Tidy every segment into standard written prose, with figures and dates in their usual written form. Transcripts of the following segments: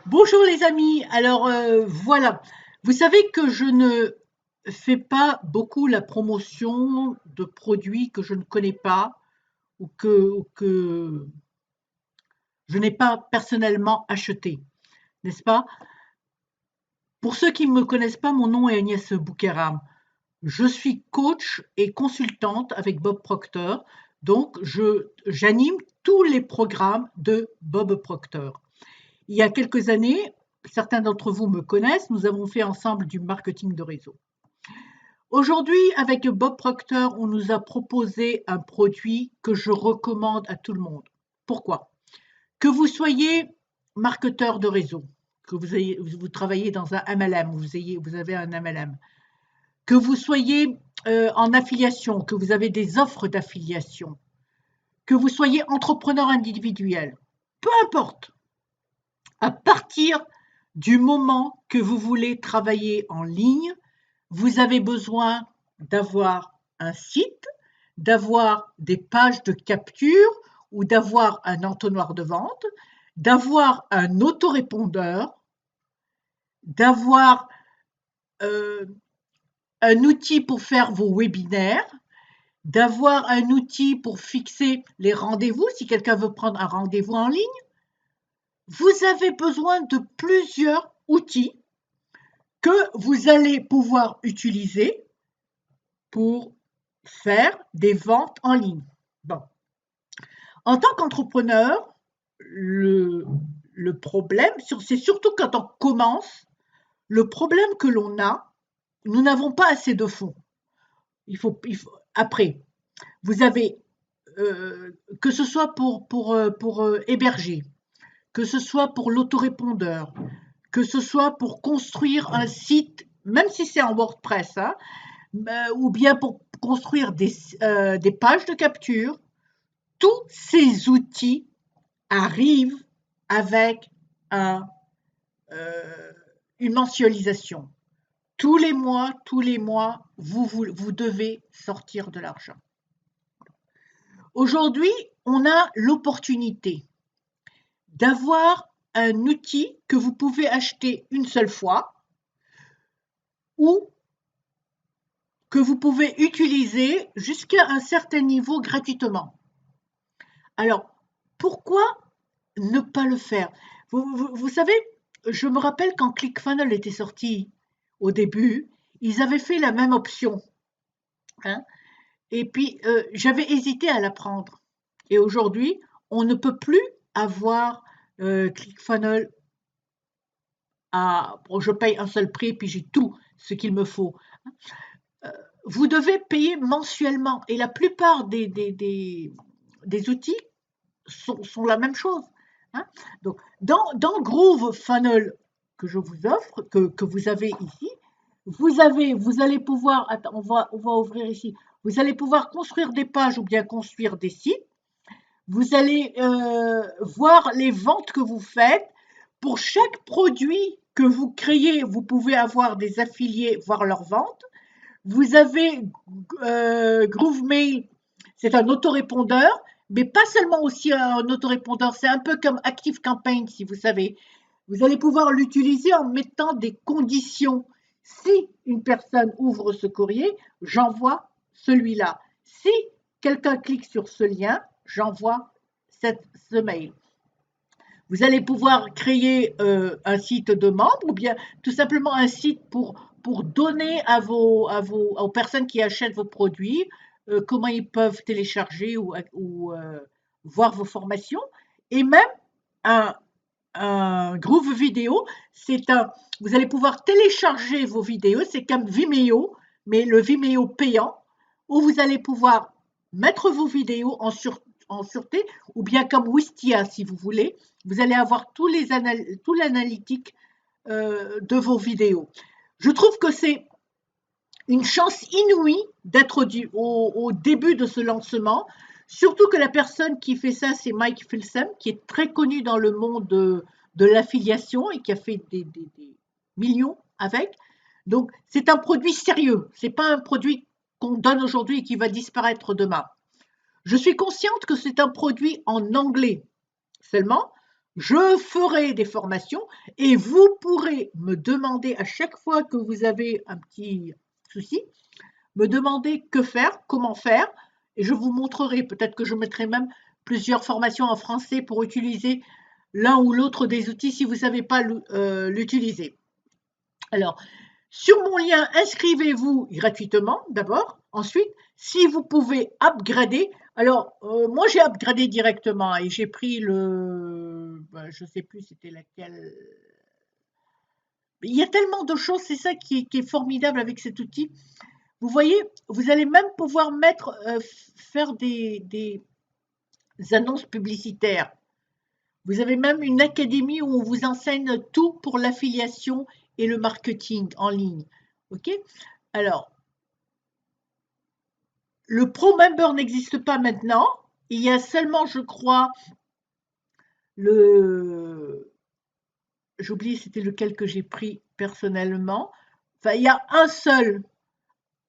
Bonjour les amis, alors voilà, vous savez que je ne fais pas beaucoup la promotion de produits que je ne connais pas ou que je n'ai pas personnellement acheté, n'est-ce pas? Pour ceux qui ne me connaissent pas, mon nom est Agnès Bouqueram. Je suis coach et consultante avec Bob Proctor, donc j'anime tous les programmes de Bob Proctor. Il y a quelques années, certains d'entre vous me connaissent, nous avons fait ensemble du marketing de réseau. Aujourd'hui, avec Bob Proctor, on nous a proposé un produit que je recommande à tout le monde. Pourquoi? Que vous soyez marketeur de réseau, que vous travaillez dans un MLM, vous avez un MLM, que vous soyez en affiliation, que vous avez des offres d'affiliation, que vous soyez entrepreneur individuel, peu importe, à partir du moment que vous voulez travailler en ligne, vous avez besoin d'avoir un site, d'avoir des pages de capture ou d'avoir un entonnoir de vente, d'avoir un autorépondeur, d'avoir un outil pour faire vos webinaires, d'avoir un outil pour fixer les rendez-vous si quelqu'un veut prendre un rendez-vous en ligne. Vous avez besoin de plusieurs outils que vous allez pouvoir utiliser pour faire des ventes en ligne. Bon. En tant qu'entrepreneur, le problème, c'est surtout quand on commence, le problème que l'on a, nous n'avons pas assez de fonds. Après, vous avez, que ce soit pour héberger, que ce soit pour l'autorépondeur, que ce soit pour construire un site, même si c'est en WordPress, hein, ou bien pour construire des pages de capture, tous ces outils arrivent avec une mensualisation. Tous les mois, vous devez sortir de l'argent. Aujourd'hui, on a l'opportunité d'avoir un outil que vous pouvez acheter une seule fois ou que vous pouvez utiliser jusqu'à un certain niveau gratuitement. Alors, pourquoi ne pas le faire? Vous savez, je me rappelle quand ClickFunnels était sorti au début, ils avaient fait la même option. Hein, et puis, j'avais hésité à la prendre. Et aujourd'hui, on ne peut plus avoir ClickFunnels bon, je paye un seul prix, puis j'ai tout ce qu'il me faut. Vous devez payer mensuellement. Et la plupart des outils sont la même chose. Hein. Donc, dans GrooveFunnels que je vous offre, que vous avez ici, vous allez pouvoir, attends, on va ouvrir ici, vous allez pouvoir construire des pages ou bien construire des sites. Vous allez voir les ventes que vous faites. Pour chaque produit que vous créez, vous pouvez avoir des affiliés voir leurs ventes. Vous avez GrooveMail, c'est un autorépondeur, mais pas seulement aussi un autorépondeur, c'est un peu comme ActiveCampaign, si vous savez. Vous allez pouvoir l'utiliser en mettant des conditions. Si une personne ouvre ce courrier, j'envoie celui-là. Si quelqu'un clique sur ce lien, j'envoie ce mail. Vous allez pouvoir créer un site de membres ou bien tout simplement un site pour donner aux personnes qui achètent vos produits comment ils peuvent télécharger ou voir vos formations. Et même un Groove Vidéo, vous allez pouvoir télécharger vos vidéos, c'est comme Vimeo, mais le Vimeo payant, où vous allez pouvoir mettre vos vidéos en sûreté, ou bien comme Wistia si vous voulez, vous allez avoir tout l'analytique de vos vidéos. Je trouve que c'est une chance inouïe d'être au début de ce lancement, surtout que la personne qui fait ça, c'est Mike Filsem, qui est très connu dans le monde de l'affiliation et qui a fait des millions avec. Donc, c'est un produit sérieux. Ce n'est pas un produit qu'on donne aujourd'hui et qui va disparaître demain. Je suis consciente que c'est un produit en anglais seulement. je ferai des formations et vous pourrez me demander à chaque fois que vous avez un petit souci, me demander que faire, comment faire, et je vous montrerai. Peut-être que je mettrai même plusieurs formations en français pour utiliser l'un ou l'autre des outils si vous ne savez pas l'utiliser. Alors, sur mon lien, inscrivez-vous gratuitement d'abord. Ensuite, si vous pouvez upgrader, alors moi j'ai upgradé directement et j'ai pris je ne sais plus c'était laquelle. Il y a tellement de choses, c'est ça qui est formidable avec cet outil. Vous voyez, vous allez même pouvoir faire des annonces publicitaires. Vous avez même une académie où on vous enseigne tout pour l'affiliation et le marketing en ligne. OK? Alors, le Pro Member n'existe pas maintenant. Il y a seulement, je crois, j'ai oublié c'était lequel que j'ai pris personnellement. Enfin, il y a un seul.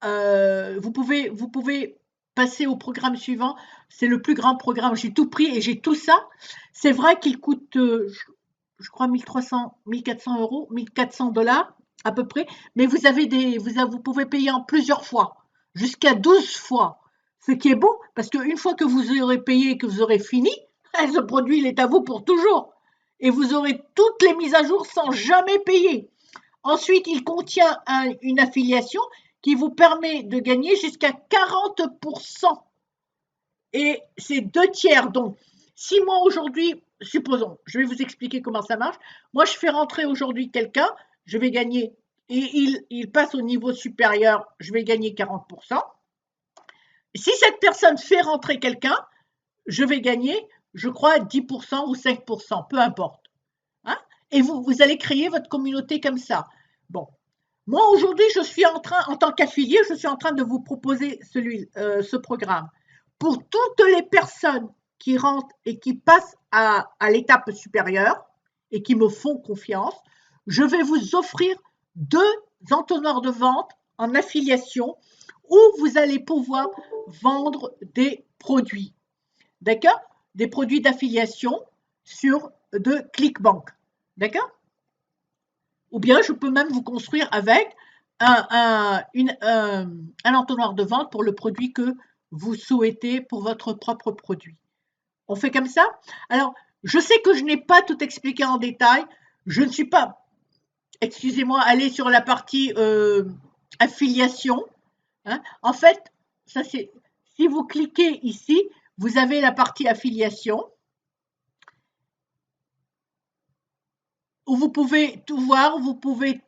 Vous pouvez passer au programme suivant. C'est le plus grand programme. J'ai tout pris et j'ai tout ça. C'est vrai qu'il coûte, je crois, 1300, 1400 euros, 1400 $ à peu près. Mais vous pouvez payer en plusieurs fois, jusqu'à 12 fois. Ce qui est bon, parce qu'une fois que vous aurez payé et que vous aurez fini, ce produit il est à vous pour toujours. Et vous aurez toutes les mises à jour sans jamais payer. Ensuite, il contient une affiliation qui vous permet de gagner jusqu'à 40%. Et c'est 2/3. Donc, si moi aujourd'hui, supposons, je vais vous expliquer comment ça marche. Moi, je fais rentrer aujourd'hui quelqu'un, je vais gagner, et il passe au niveau supérieur, je vais gagner 40%. Si cette personne fait rentrer quelqu'un, je vais gagner, je crois, 10% ou 5%, peu importe. Hein? Et vous allez créer votre communauté comme ça. Bon. Moi, aujourd'hui, en tant qu'affilié, je suis en train de vous proposer ce programme. Pour toutes les personnes qui rentrent et qui passent à l'étape supérieure et qui me font confiance, je vais vous offrir 2 entonnoirs de vente en affiliation où vous allez pouvoir vendre des produits. D'accord? Des produits d'affiliation de ClickBank. D'accord? Ou bien je peux même vous construire avec un entonnoir de vente pour le produit que vous souhaitez pour votre propre produit. On fait comme ça? Alors, je sais que je n'ai pas tout expliqué en détail. Je ne suis pas, excusez-moi, allée sur la partie affiliation. Hein. En fait, ça c'est, si vous cliquez ici, vous avez la partie affiliation. Où vous pouvez tout voir, vous pouvez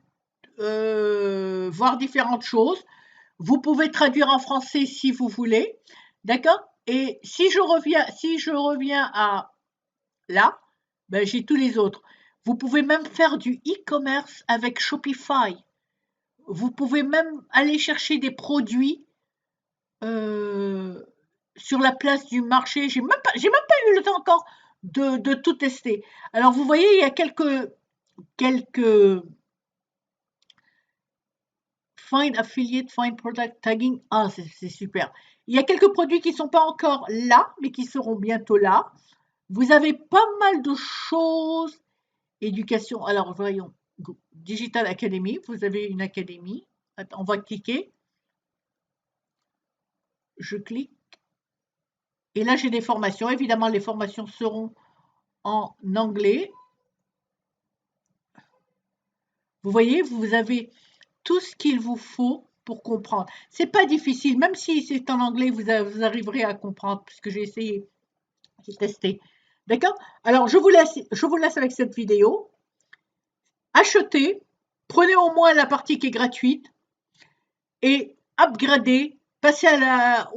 voir différentes choses. Vous pouvez traduire en français si vous voulez. D'accord? Et si je reviens à là, ben, j'ai tous les autres. Vous pouvez même faire du e-commerce avec Shopify. Vous pouvez même aller chercher des produits sur la place du marché. J'ai même pas eu le temps encore de tout tester. Alors vous voyez, il y a quelques Find Affiliate, Find Product Tagging. Ah, c'est super. Il y a quelques produits qui ne sont pas encore là, mais qui seront bientôt là. Vous avez pas mal de choses. Éducation. Alors, voyons. Digital Academy. Vous avez une académie. Attends, on va cliquer. Je clique. Et là, j'ai des formations. Évidemment, les formations seront en anglais. Vous voyez, vous avez tout ce qu'il vous faut pour comprendre. C'est pas difficile, même si c'est en anglais, vous arriverez à comprendre, puisque j'ai essayé, j'ai testé. D'accord? Alors, je vous laisse avec cette vidéo. Achetez, prenez au moins la partie qui est gratuite et upgradez, passez à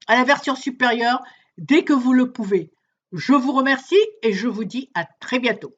la version supérieure dès que vous le pouvez. Je vous remercie et je vous dis à très bientôt.